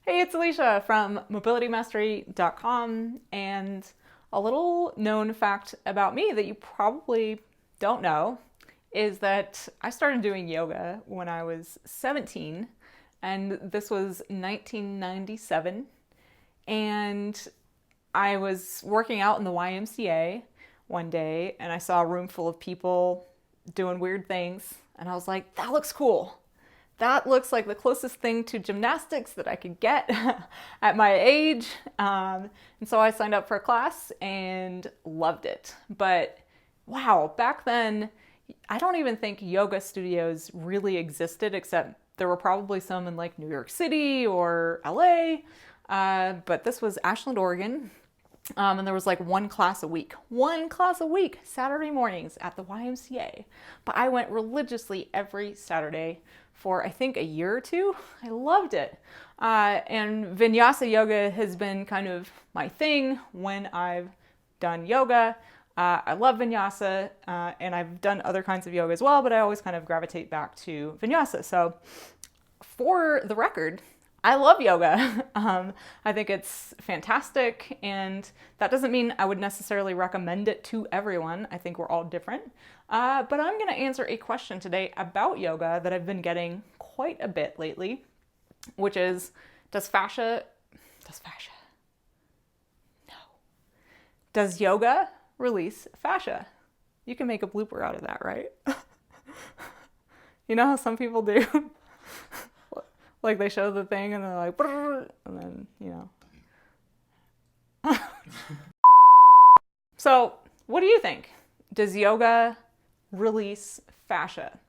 Hey, it's Alicia from mobilitymastery.com, and a little known fact about me that you probably don't know is that I started doing yoga when I was 17, and this was 1997, and I was working out in the YMCA one day, and I saw a room full of people doing weird things, and I was like, that looks cool. That looks like the closest thing to gymnastics that I could get at my age. And so I signed up for a class and loved it. But wow, back then, I don't even think yoga studios really existed, except there were probably some in like New York City or LA. But this was Ashland, Oregon. And there was like one class a week, Saturday mornings at the YMCA. But I went religiously every Saturday for I think a year or two. I loved it. And vinyasa yoga has been kind of my thing when I've done yoga. I love vinyasa, and I've done other kinds of yoga as well, but I always kind of gravitate back to vinyasa. So for the record, I love yoga. I think it's fantastic, and that doesn't mean I would necessarily recommend it to everyone. I think we're all different. But I'm going to answer a question today about yoga that I've been getting quite a bit lately, which is, does yoga release fascia? You can make a blooper out of that, right? You know how some people do? Like they show the thing and they're like, and then, you know. So, what do you think? Does yoga release fascia?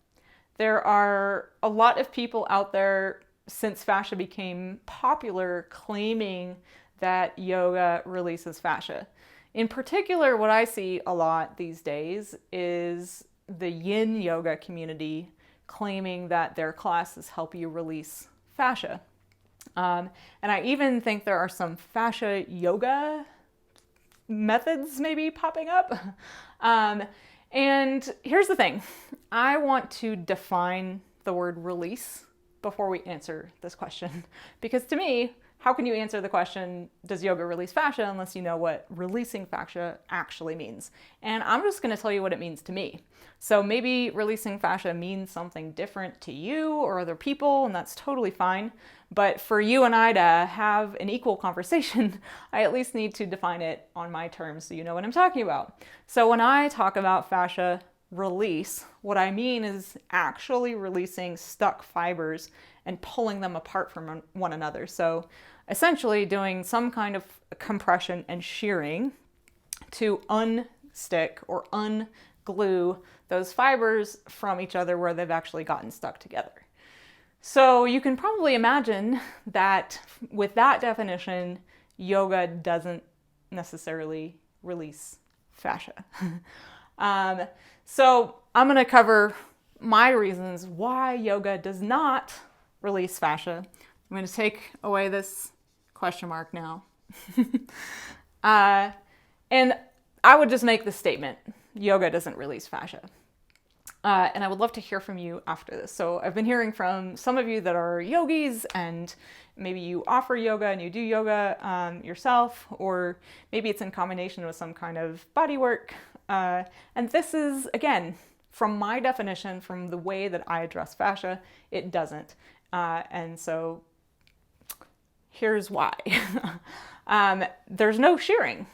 There are a lot of people out there since fascia became popular claiming that yoga releases fascia. In particular, what I see a lot these days is the yin yoga community claiming that their classes help you release fascia. And I even think there are some fascia yoga methods maybe popping up. And here's the thing. I want to define the word release before we answer this question. Because to me, how can you answer the question, does yoga release fascia, unless you know what releasing fascia actually means? And I'm just going to tell you what it means to me. So maybe releasing fascia means something different to you or other people, and that's totally fine. But for you and I to have an equal conversation, I at least need to define it on my terms so you know what I'm talking about. So when I talk about fascia release, what I mean is actually releasing stuck fibers and pulling them apart from one another. So essentially doing some kind of compression and shearing to unstick or unglue those fibers from each other where they've actually gotten stuck together. So you can probably imagine that with that definition, yoga doesn't necessarily release fascia. So I'm going to cover my reasons why yoga does not release fascia. I'm going to take away this question mark now. And I would just make the statement, yoga doesn't release fascia. And I would love to hear from you after this. So I've been hearing from some of you that are yogis, and maybe you offer yoga and you do yoga yourself, or maybe it's in combination with some kind of body work. And this is, again, from my definition, from the way that I address fascia, it doesn't. And so here's why. There's no shearing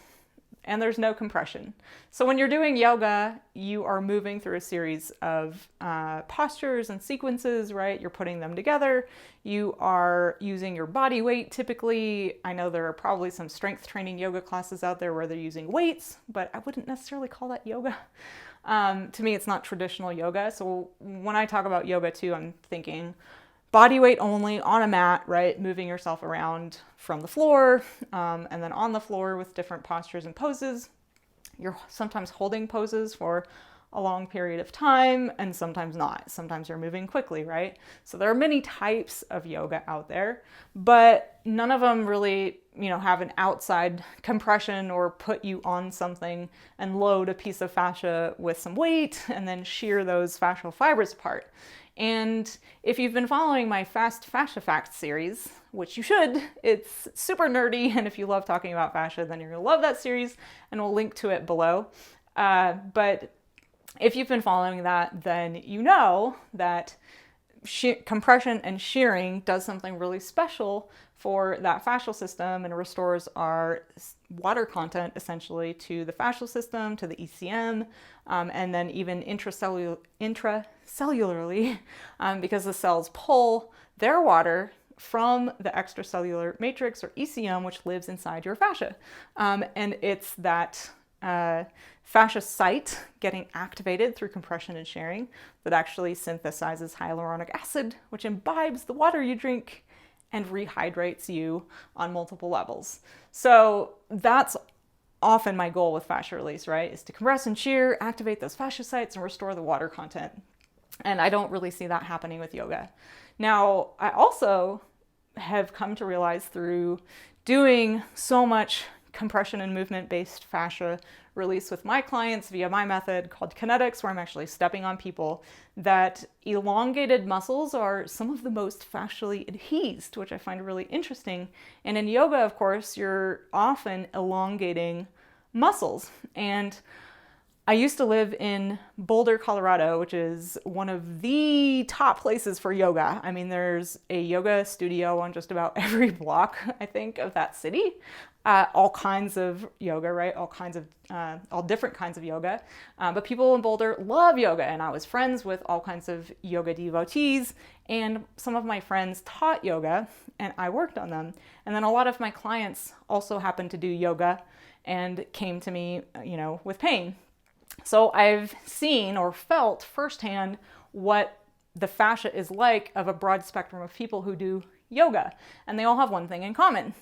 and there's no compression. So when you're doing yoga, you are moving through a series of postures and sequences, right? You're putting them together. You are using your body weight typically. I know there are probably some strength training yoga classes out there where they're using weights, but I wouldn't necessarily call that yoga. To me, it's not traditional yoga. So when I talk about yoga too, I'm thinking body weight only on a mat, right? Moving yourself around from the floor, and then on the floor with different postures and poses. You're sometimes holding poses for a long period of time and sometimes not. Sometimes you're moving quickly, right? So there are many types of yoga out there, but none of them really, have an outside compression or put you on something and load a piece of fascia with some weight and then shear those fascial fibers apart. And if you've been following my Fast Fascia Facts series, which you should, it's super nerdy, and if you love talking about fascia, then you're gonna love that series, and we'll link to it below. But if you've been following that, then you know that compression and shearing does something really special for that fascial system and restores our water content essentially to the fascial system, to the ECM, and then even intracellularly, because the cells pull their water from the extracellular matrix or ECM, which lives inside your fascia. And it's that fascia site getting activated through compression and shearing that actually synthesizes hyaluronic acid, which imbibes the water you drink and rehydrates you on multiple levels. So that's often my goal with fascia release, right? Is to compress and shear, activate those fascia sites, and restore the water content. And I don't really see that happening with yoga. Now, I also have come to realize through doing so much compression and movement-based fascia release with my clients via my method called kinetics, where I'm actually stepping on people, that elongated muscles are some of the most fascially adhesed, which I find really interesting. And in yoga, of course, you're often elongating muscles. And I used to live in Boulder, Colorado, which is one of the top places for yoga. I mean, there's a yoga studio on just about every block, I think, of that city. All kinds of yoga, right? All different kinds of yoga. But people in Boulder love yoga, and I was friends with all kinds of yoga devotees, and some of my friends taught yoga, and I worked on them. And then a lot of my clients also happened to do yoga and came to me, with pain. So I've seen or felt firsthand what the fascia is like of a broad spectrum of people who do yoga. And they all have one thing in common: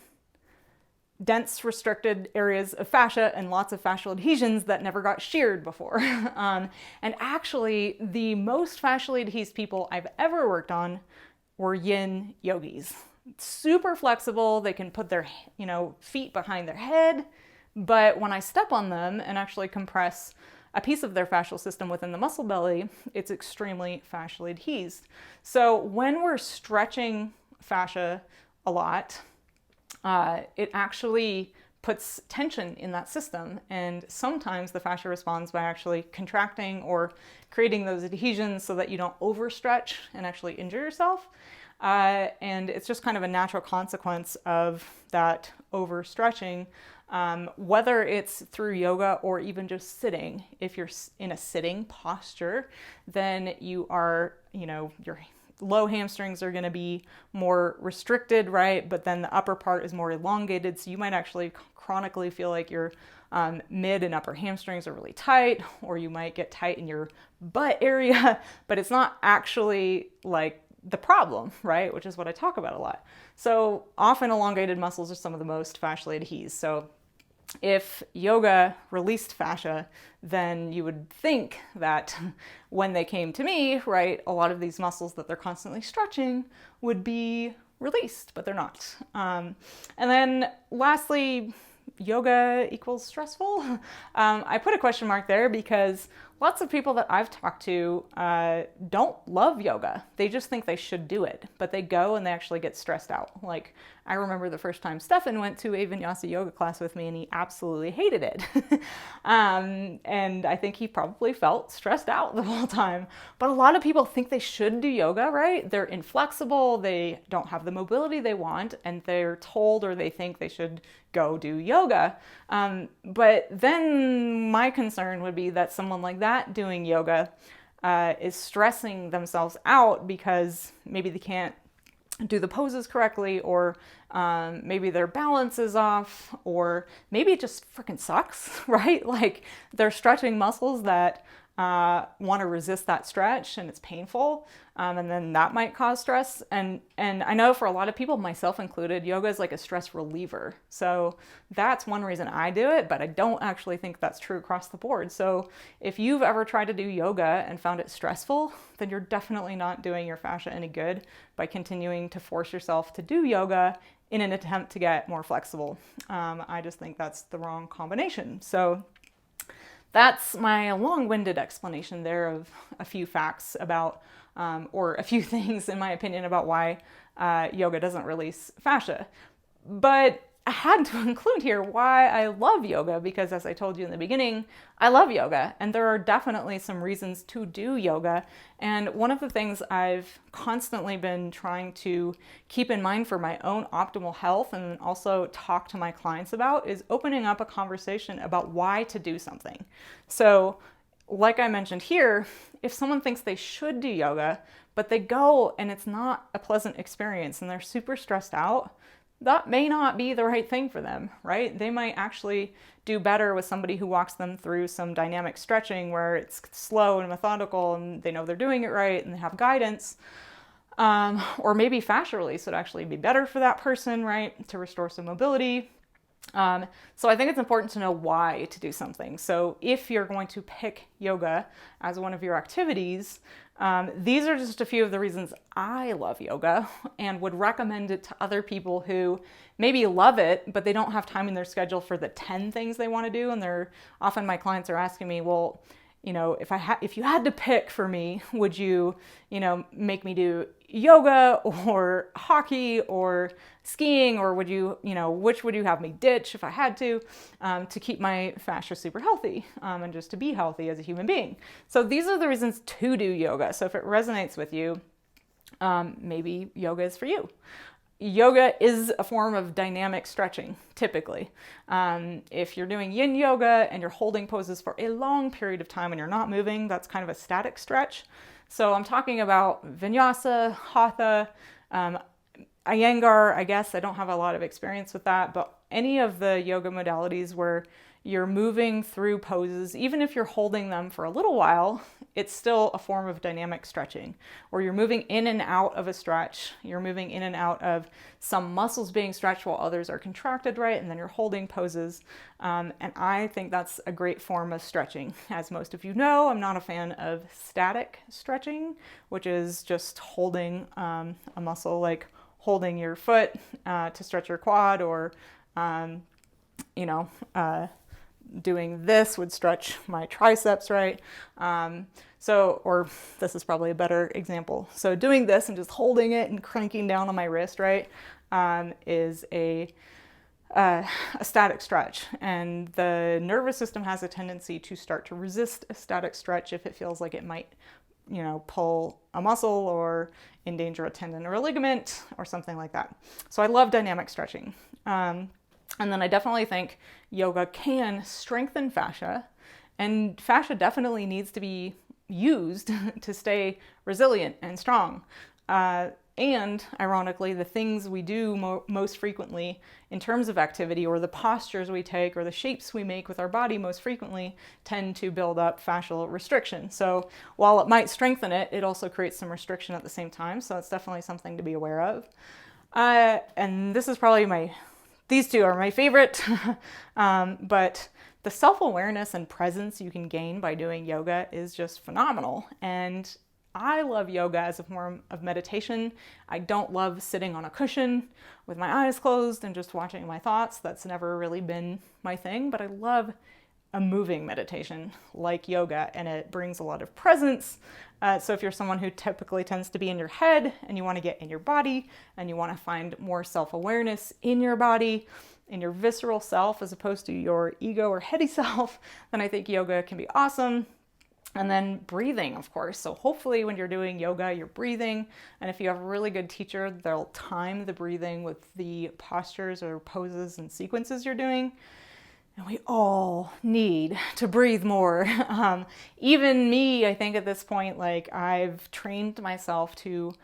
dense, restricted areas of fascia and lots of fascial adhesions that never got sheared before. And actually, the most fascially adhesed people I've ever worked on were yin yogis. Super flexible. They can put their, feet behind their head. But when I step on them and actually compress a piece of their fascial system within the muscle belly, it's extremely fascially adhesed. So when we're stretching fascia a lot, it actually puts tension in that system. And sometimes the fascia responds by actually contracting or creating those adhesions so that you don't overstretch and actually injure yourself. And it's just kind of a natural consequence of that overstretching. Whether it's through yoga or even just sitting. If you're in a sitting posture, then you are, your low hamstrings are going to be more restricted, right? But then the upper part is more elongated. So you might actually chronically feel like your mid and upper hamstrings are really tight, or you might get tight in your butt area, but it's not actually like the problem, right? Which is what I talk about a lot. So often elongated muscles are some of the most fascially adhesed. So if yoga released fascia, then you would think that when they came to me, right, a lot of these muscles that they're constantly stretching would be released, but they're not. And then lastly, yoga equals stressful. I put a question mark there because lots of people that I've talked to don't love yoga. They just think they should do it, but they go and they actually get stressed out. Like, I remember the first time Stefan went to a vinyasa yoga class with me and he absolutely hated it. And I think he probably felt stressed out the whole time. But a lot of people think they should do yoga, right? They're inflexible, they don't have the mobility they want, and they're told or they think they should go do yoga. But then my concern would be that someone like that doing yoga is stressing themselves out because maybe they can't do the poses correctly, or maybe their balance is off, or maybe it just freaking sucks, right? Like they're stretching muscles that want to resist that stretch and it's painful, and then that might cause stress. And I know for a lot of people, myself included, yoga is like a stress reliever. So that's one reason I do it, but I don't actually think that's true across the board. So if you've ever tried to do yoga and found it stressful, then you're definitely not doing your fascia any good by continuing to force yourself to do yoga in an attempt to get more flexible. I just think that's the wrong combination. So that's my long-winded explanation there of a few facts about or a few things, in my opinion, about why yoga doesn't release fascia. But I had to include here why I love yoga, because as I told you in the beginning, I love yoga, and there are definitely some reasons to do yoga. And one of the things I've constantly been trying to keep in mind for my own optimal health and also talk to my clients about is opening up a conversation about why to do something. So like I mentioned here, if someone thinks they should do yoga, but they go and it's not a pleasant experience and they're super stressed out, that may not be the right thing for them, right? They might actually do better with somebody who walks them through some dynamic stretching where it's slow and methodical and they know they're doing it right and they have guidance. Or maybe fascia release would actually be better for that person, right? To restore some mobility. So I think it's important to know why to do something. So if you're going to pick yoga as one of your activities, these are just a few of the reasons I love yoga and would recommend it to other people who maybe love it, but they don't have time in their schedule for the 10 things they want to do. And often my clients are asking me, well, if you had to pick for me, would you, make me do yoga or hockey or skiing, or would you, which would you have me ditch if I had to keep my fascia super healthy and just to be healthy as a human being? So these are the reasons to do yoga. So if it resonates with you, maybe yoga is for you. Yoga is a form of dynamic stretching, typically. If you're doing yin yoga and you're holding poses for a long period of time and you're not moving, that's kind of a static stretch. So I'm talking about vinyasa, hatha, Iyengar, I guess. I don't have a lot of experience with that, but any of the yoga modalities where you're moving through poses, even if you're holding them for a little while, it's still a form of dynamic stretching, where you're moving in and out of a stretch. You're moving in and out of some muscles being stretched while others are contracted, right? And then you're holding poses. And I think that's a great form of stretching. As most of you know, I'm not a fan of static stretching, which is just holding a muscle, like holding your foot to stretch your quad, or, doing this would stretch my triceps, right? Or this is probably a better example. So doing this and just holding it and cranking down on my wrist, right, is a static stretch. And the nervous system has a tendency to start to resist a static stretch if it feels like it might, pull a muscle or endanger a tendon or a ligament or something like that. So I love dynamic stretching. And then I definitely think yoga can strengthen fascia, and fascia definitely needs to be used to stay resilient and strong. And ironically, the things we do most frequently in terms of activity, or the postures we take, or the shapes we make with our body most frequently, tend to build up fascial restriction. So while it might strengthen it, it also creates some restriction at the same time. So it's definitely something to be aware of. And this is probably these two are my favorite, but the self-awareness and presence you can gain by doing yoga is just phenomenal. And I love yoga as a form of meditation. I don't love sitting on a cushion with my eyes closed and just watching my thoughts. That's never really been my thing, but I love a moving meditation like yoga, and it brings a lot of presence. So if you're someone who typically tends to be in your head and you want to get in your body and you want to find more self-awareness in your body, in your visceral self, as opposed to your ego or heady self, then I think yoga can be awesome. And then breathing, of course. So hopefully when you're doing yoga, you're breathing. And if you have a really good teacher, they'll time the breathing with the postures or poses and sequences you're doing. And we all need to breathe more. Even me, I think at this point, I've trained myself to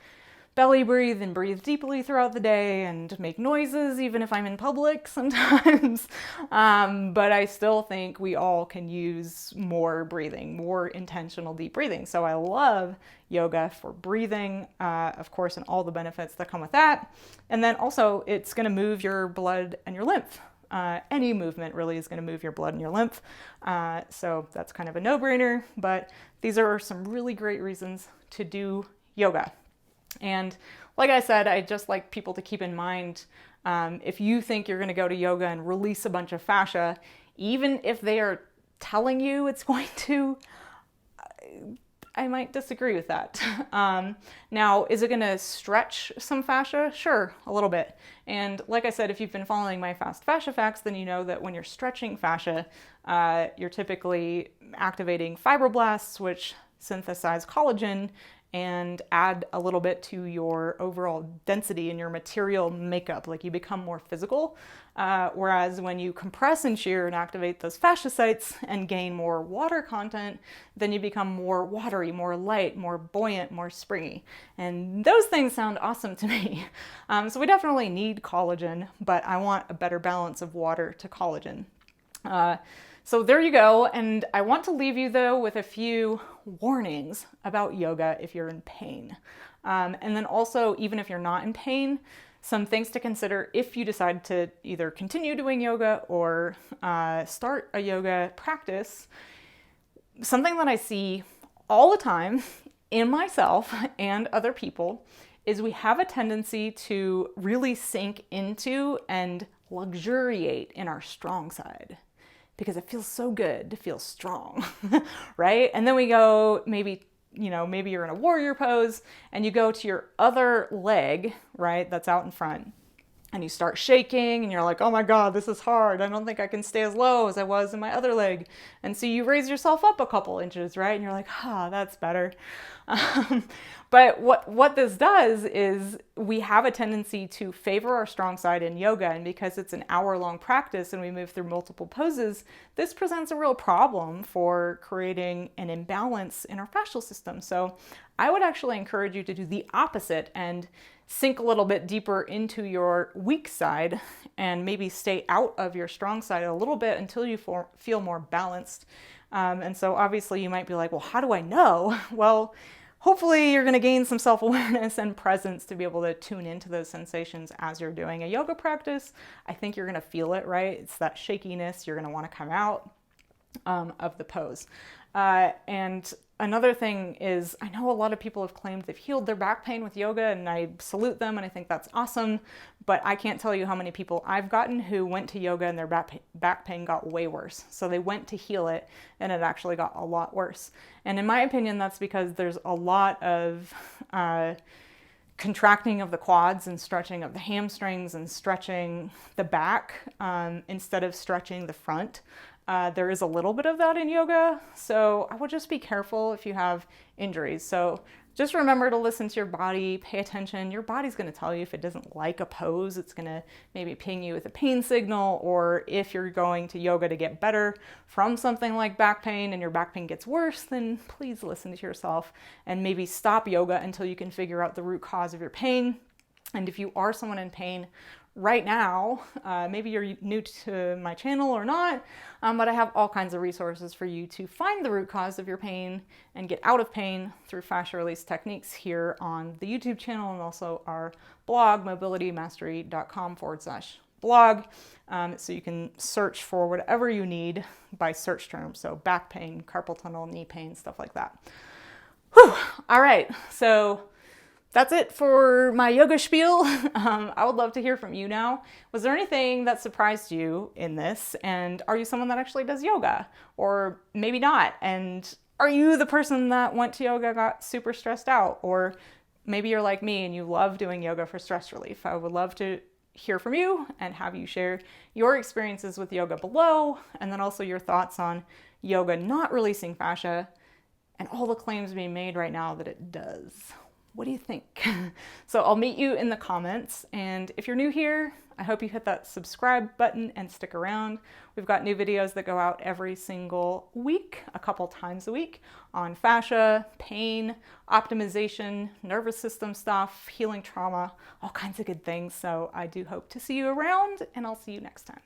belly breathe and breathe deeply throughout the day and make noises, even if I'm in public sometimes. But I still think we all can use more breathing, more intentional deep breathing. So I love yoga for breathing, of course, and all the benefits that come with that. And then also it's going to move your blood and your lymph. Any movement really is going to move your blood and your lymph. So that's kind of a no-brainer, but these are some really great reasons to do yoga. And like I said, I just like people to keep in mind, if you think you're going to go to yoga and release a bunch of fascia, even if they are telling you it's going to, I might disagree with that. Now, is it going to stretch some fascia? Sure, a little bit. And like I said, if you've been following my fast fascia facts, then you know that when you're stretching fascia, you're typically activating fibroblasts, which synthesize collagen and add a little bit to your overall density and your material makeup. Like you become more physical. Whereas when you compress and shear and activate those fasciocytes and gain more water content, then you become more watery, more light, more buoyant, more springy. And those things sound awesome to me. So we definitely need collagen, but I want a better balance of water to collagen. So there you go, and I want to leave you though with a few warnings about yoga if you're in pain. And then also, even if you're not in pain, some things to consider if you decide to either continue doing yoga or start a yoga practice. Something that I see all the time in myself and other people is we have a tendency to really sink into and luxuriate in our strong side, because it feels so good to feel strong, right? And then we go, maybe you're in a warrior pose and you go to your other leg, right? That's out in front, and you start shaking and you're like, oh my God, this is hard. I don't think I can stay as low as I was in my other leg. And so you raise yourself up a couple inches, right? And you're like, that's better. But what this does is we have a tendency to favor our strong side in yoga, and because it's an hour-long practice and we move through multiple poses, this presents a real problem for creating an imbalance in our fascial system. So I would actually encourage you to do the opposite and sink a little bit deeper into your weak side and maybe stay out of your strong side a little bit until you feel more balanced. And so obviously you might be like, well, how do I know? Well, hopefully you're going to gain some self-awareness and presence to be able to tune into those sensations as you're doing a yoga practice. I think you're going to feel it, right? It's that shakiness. You're going to want to come out of the pose. And another thing is, I know a lot of people have claimed they've healed their back pain with yoga, and I salute them and I think that's awesome, but I can't tell you how many people I've gotten who went to yoga and their back pain got way worse. So they went to heal it and it actually got a lot worse. And in my opinion, that's because there's a lot of contracting of the quads and stretching of the hamstrings and stretching the back instead of stretching the front. There is a little bit of that in yoga, so I would just be careful if you have injuries. So just remember to listen to your body, pay attention. Your body's going to tell you if it doesn't like a pose. It's going to maybe ping you with a pain signal, or if you're going to yoga to get better from something like back pain and your back pain gets worse, then please listen to yourself and maybe stop yoga until you can figure out the root cause of your pain. And if you are someone in pain right now, maybe you're new to my channel or not, but I have all kinds of resources for you to find the root cause of your pain and get out of pain through fascia release techniques here on the YouTube channel, and also our blog, mobilitymastery.com/blog. So you can search for whatever you need by search terms. So back pain, carpal tunnel, knee pain, stuff like that. Whew. All right. So that's it for my yoga spiel. I would love to hear from you now. Was there anything that surprised you in this? And are you someone that actually does yoga? Or maybe not? And are you the person that went to yoga, got super stressed out? Or maybe you're like me and you love doing yoga for stress relief. I would love to hear from you and have you share your experiences with yoga below, and then also your thoughts on yoga not releasing fascia and all the claims being made right now that it does. What do you think? So I'll meet you in the comments. And if you're new here, I hope you hit that subscribe button and stick around. We've got new videos that go out every single week, a couple times a week, on fascia, pain, optimization, nervous system stuff, healing trauma, all kinds of good things. So I do hope to see you around, and I'll see you next time.